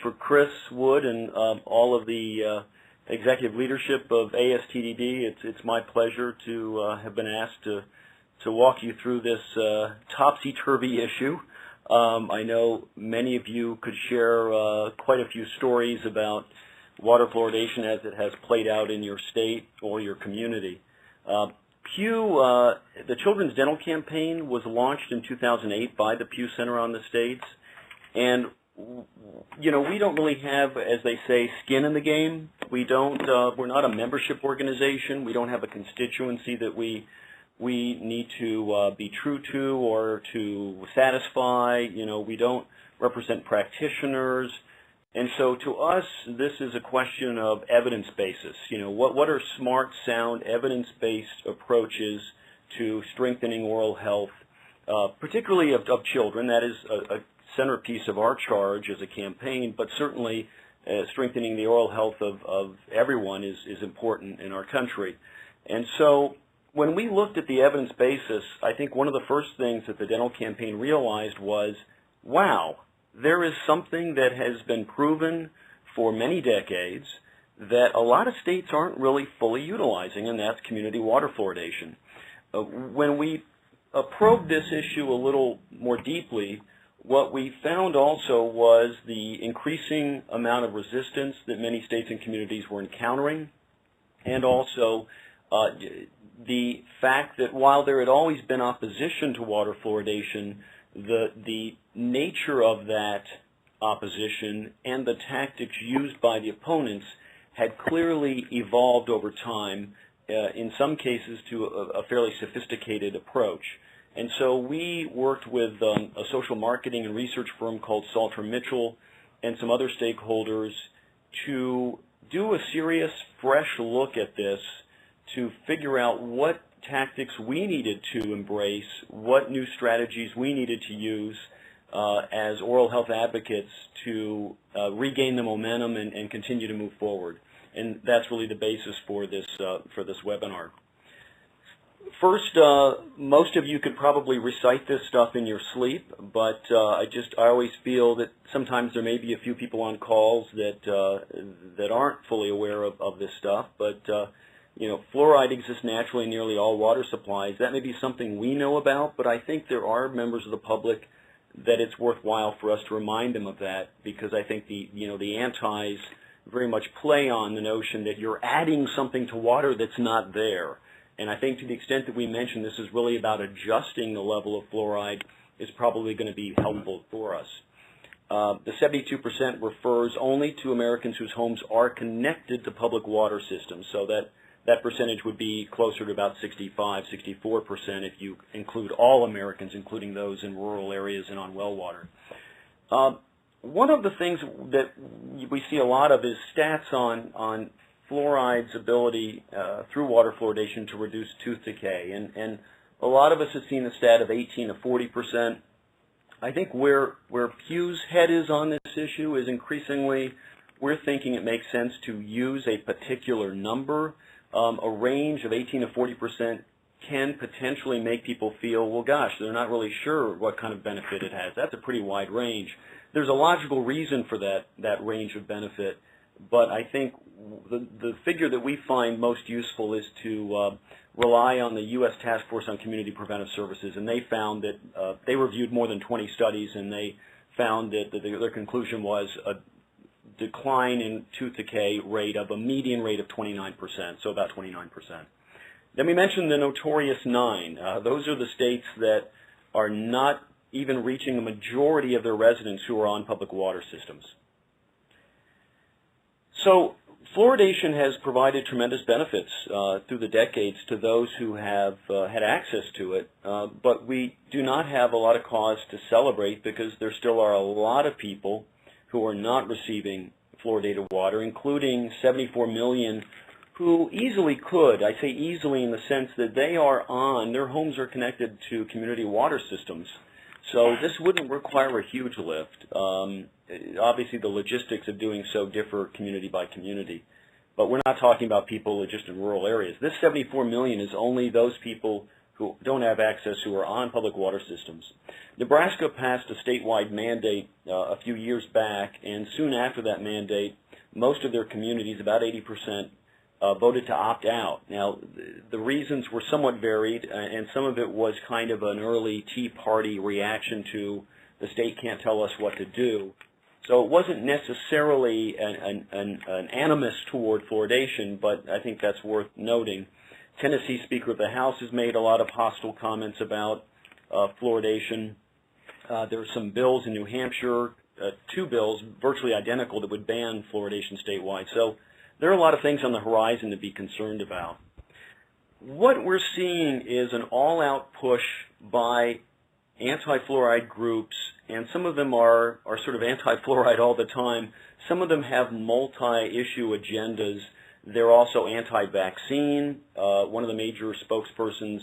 For Chris Wood and all of the executive leadership of ASTDD, it's my pleasure to have been asked to walk you through this topsy-turvy issue. I know many of you could share quite a few stories about water fluoridation as it has played out in your state or your community. PEW, the Children's Dental Campaign was launched in 2008 by the PEW Center on the States, and you know, we don't really have, as they say, skin in the game. We don't. We're not a membership organization. We don't have a constituency that we need to be true to or to satisfy. You know, we don't represent practitioners. And so to us, this is a question of evidence basis. You know, what are smart, sound, evidence-based approaches to strengthening oral health, particularly of children? That is a centerpiece of our charge as a campaign, but certainly strengthening the oral health of everyone is important in our country. And so when we looked at the evidence basis, I think one of the first things that the dental campaign realized was, wow, there is something that has been proven for many decades that a lot of states aren't really fully utilizing, and that's community water fluoridation. When we probed this issue a little more deeply, what we found also was the increasing amount of resistance that many states and communities were encountering, and also the fact that while there had always been opposition to water fluoridation, the nature of that opposition and the tactics used by the opponents had clearly evolved over time, in some cases to a fairly sophisticated approach. And so we worked with a social marketing and research firm called Salter Mitchell and some other stakeholders to do a serious, fresh look at this to figure out what tactics we needed to embrace, what new strategies we needed to use as oral health advocates to regain the momentum and continue to move forward. And that's really the basis for this webinar. First, most of you could probably recite this stuff in your sleep, but I always feel that sometimes there may be a few people on calls that aren't fully aware of this stuff. But you know, fluoride exists naturally in nearly all water supplies. That may be something we know about, but I think there are members of the public that it's worthwhile for us to remind them of that, because I think the antis very much play on the notion that you're adding something to water that's not there. And I think to the extent that we mention this is really about adjusting the level of fluoride is probably going to be helpful for us. The 72% refers only to Americans whose homes are connected to public water systems, so that percentage would be closer to about 65, 64% if you include all Americans, including those in rural areas and on well water. One of the things that we see a lot of is stats on fluoride's ability through water fluoridation to reduce tooth decay. And a lot of us have seen the stat of 18 to 40%. I think where PEW's head is on this issue is increasingly we're thinking it makes sense to use a particular number. A range of 18 to 40% can potentially make people feel, well, gosh, they're not really sure what kind of benefit it has. That's a pretty wide range. There's a logical reason for that range of benefit, but I think the figure that we find most useful is to rely on the U.S. Task Force on Community Preventive Services, and they found that they reviewed more than 20 studies, and they found that their conclusion was a decline in tooth decay rate of a median rate of 29%, so about 29%. Then we mentioned the notorious 9. Those are the states that are not even reaching a majority of their residents who are on public water systems. So fluoridation has provided tremendous benefits through the decades to those who have had access to it, but we do not have a lot of cause to celebrate because there still are a lot of people who are not receiving fluoridated water, including 74 million who easily could. I say easily in the sense that their homes are connected to community water systems. So this wouldn't require a huge lift. Obviously, the logistics of doing so differ community by community. But we're not talking about people just in rural areas. This 74 million is only those people who don't have access, who are on public water systems. Nebraska passed a statewide mandate a few years back, and soon after that mandate, most of their communities, about 80%, voted to opt out. Now, the reasons were somewhat varied, and some of it was kind of an early Tea Party reaction to the state can't tell us what to do. So it wasn't necessarily an animus toward fluoridation, but I think that's worth noting. Tennessee Speaker of the House has made a lot of hostile comments about fluoridation. There are some bills in New Hampshire, 2 bills virtually identical that would ban fluoridation statewide. So there are a lot of things on the horizon to be concerned about. What we're seeing is an all-out push by anti-fluoride groups, and some of them are sort of anti-fluoride all the time. Some of them have multi-issue agendas. They're also anti-vaccine. One of the major spokespersons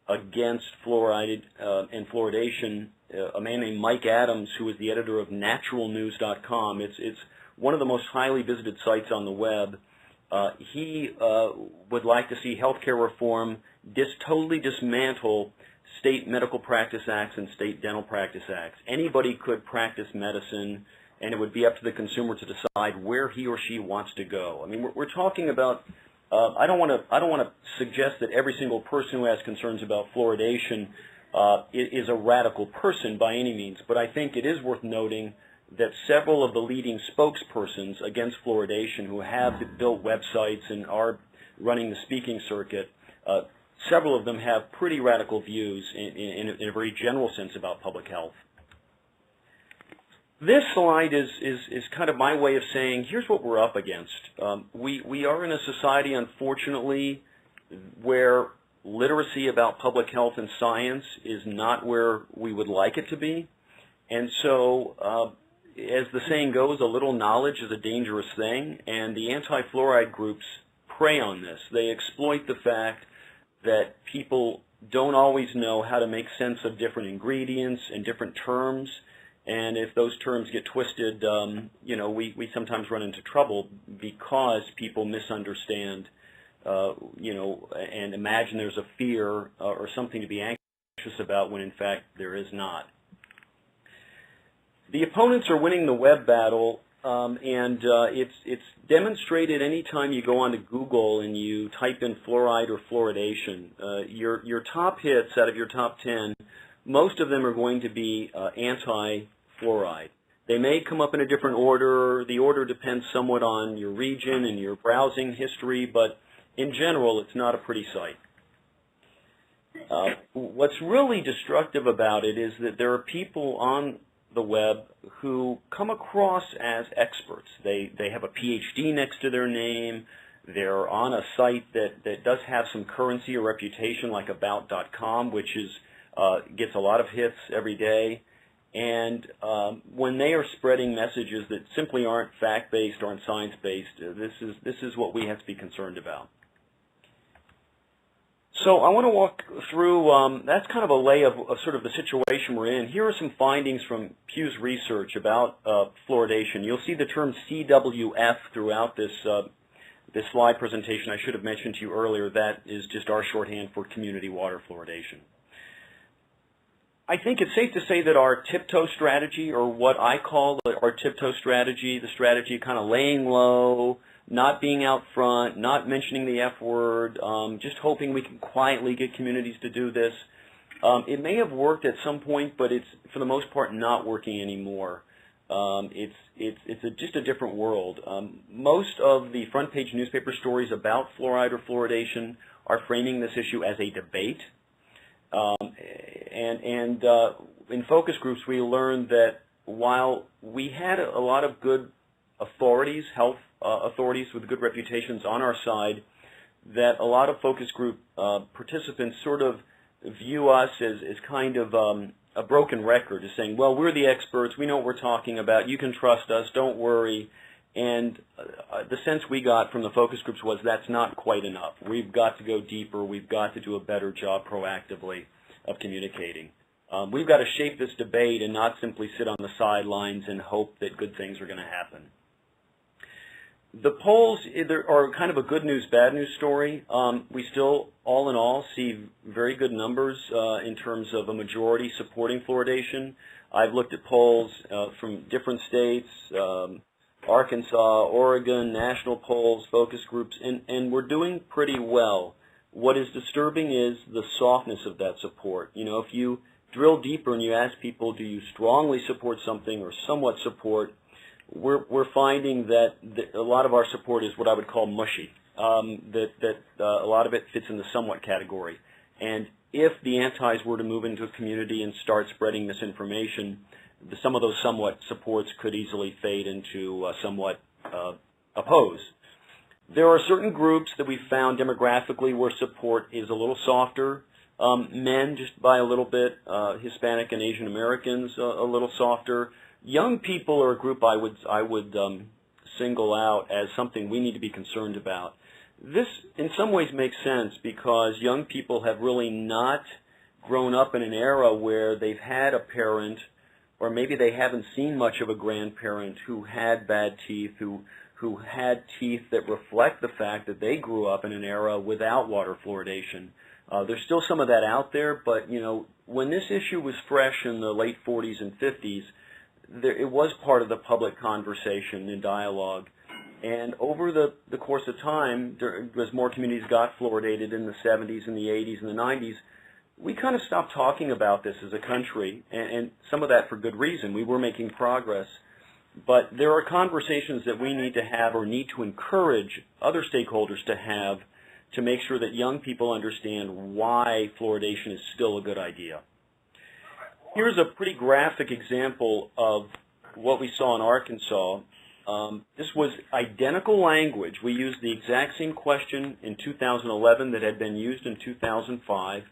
against fluoride and fluoridation, a man named Mike Adams, who is the editor of naturalnews.com. It's one of the most highly visited sites on the web. He would like to see healthcare reform totally dismantle state medical practice acts and state dental practice acts. Anybody could practice medicine, and it would be up to the consumer to decide where he or she wants to go. I mean, we're talking about. I don't want to suggest that every single person who has concerns about fluoridation is a radical person by any means, but I think it is worth noting that several of the leading spokespersons against fluoridation, who have built websites and are running the speaking circuit, several of them have pretty radical views in a very general sense about public health. This slide is kind of my way of saying, here's what we're up against. We are in a society, unfortunately, where literacy about public health and science is not where we would like it to be. And so, as the saying goes, a little knowledge is a dangerous thing, and the anti-fluoride groups prey on this. They exploit the fact that people don't always know how to make sense of different ingredients and different terms, and if those terms get twisted, we sometimes run into trouble because people misunderstand, and imagine there's a fear or something to be anxious about when in fact there is not. The opponents are winning the web battle, and it's demonstrated anytime you go onto Google and you type in fluoride or fluoridation. Your top hits out of your top 10, most of them are going to be anti-fluoride. They may come up in a different order. The order depends somewhat on your region and your browsing history, but in general, it's not a pretty sight. What's really destructive about it is that there are people on the web who come across as experts. They have a PhD next to their name. They're on a site that does have some currency or reputation, like about.com, which gets a lot of hits every day. And when they are spreading messages that simply aren't fact-based, aren't science-based, this is what we have to be concerned about. So I want to walk through, that's kind of a lay of sort of the situation we're in. Here are some findings from Pew's research about fluoridation. You'll see the term CWF throughout this slide presentation. I should have mentioned to you earlier, that is just our shorthand for community water fluoridation. I think it's safe to say that our tiptoe strategy, or what I call our tiptoe strategy, the strategy kind of laying low, not being out front, not mentioning the F word, just hoping we can quietly get communities to do this. It may have worked at some point, but it's, for the most part, not working anymore. It's just a different world. Most of the front page newspaper stories about fluoride or fluoridation are framing this issue as a debate. In focus groups, we learned that while we had a lot of good authorities, health authorities with good reputations on our side, that a lot of focus group participants sort of view us as kind of a broken record, as saying, well, we're the experts, we know what we're talking about, you can trust us, don't worry. And the sense we got from the focus groups was that's not quite enough. We've got to go deeper. We've got to do a better job proactively of communicating. We've got to shape this debate and not simply sit on the sidelines and hope that good things are going to happen. The polls are kind of a good news, bad news story. We still, all in all, see very good numbers in terms of a majority supporting fluoridation. I've looked at polls from different states, Arkansas, Oregon, national polls, focus groups, and we're doing pretty well. What is disturbing is the softness of that support. You know, if you drill deeper and you ask people, do you strongly support something or somewhat support, we're finding that a lot of our support is what I would call mushy, that a lot of it fits in the somewhat category. And if the antis were to move into a community and start spreading misinformation, some of those somewhat supports could easily fade into somewhat oppose. There are certain groups that we've found demographically where support is a little softer. Men, just by a little bit, Hispanic and Asian Americans, a little softer. Young people are a group I would single out as something we need to be concerned about. This, in some ways, makes sense because young people have really not grown up in an era where they've had a parent, or maybe they haven't seen much of a grandparent who had bad teeth, who had teeth that reflect the fact that they grew up in an era without water fluoridation. There's still some of that out there, but you know, when this issue was fresh in the late 40s and 50s, it was part of the public conversation and dialogue. And over the course of time, as more communities got fluoridated in the 70s and the 80s and the 90s, we kind of stopped talking about this as a country, and some of that for good reason. We were making progress. But there are conversations that we need to have or need to encourage other stakeholders to have to make sure that young people understand why fluoridation is still a good idea. Here's a pretty graphic example of what we saw in Arkansas. This was identical language. We used the exact same question in 2011 that had been used in 2005.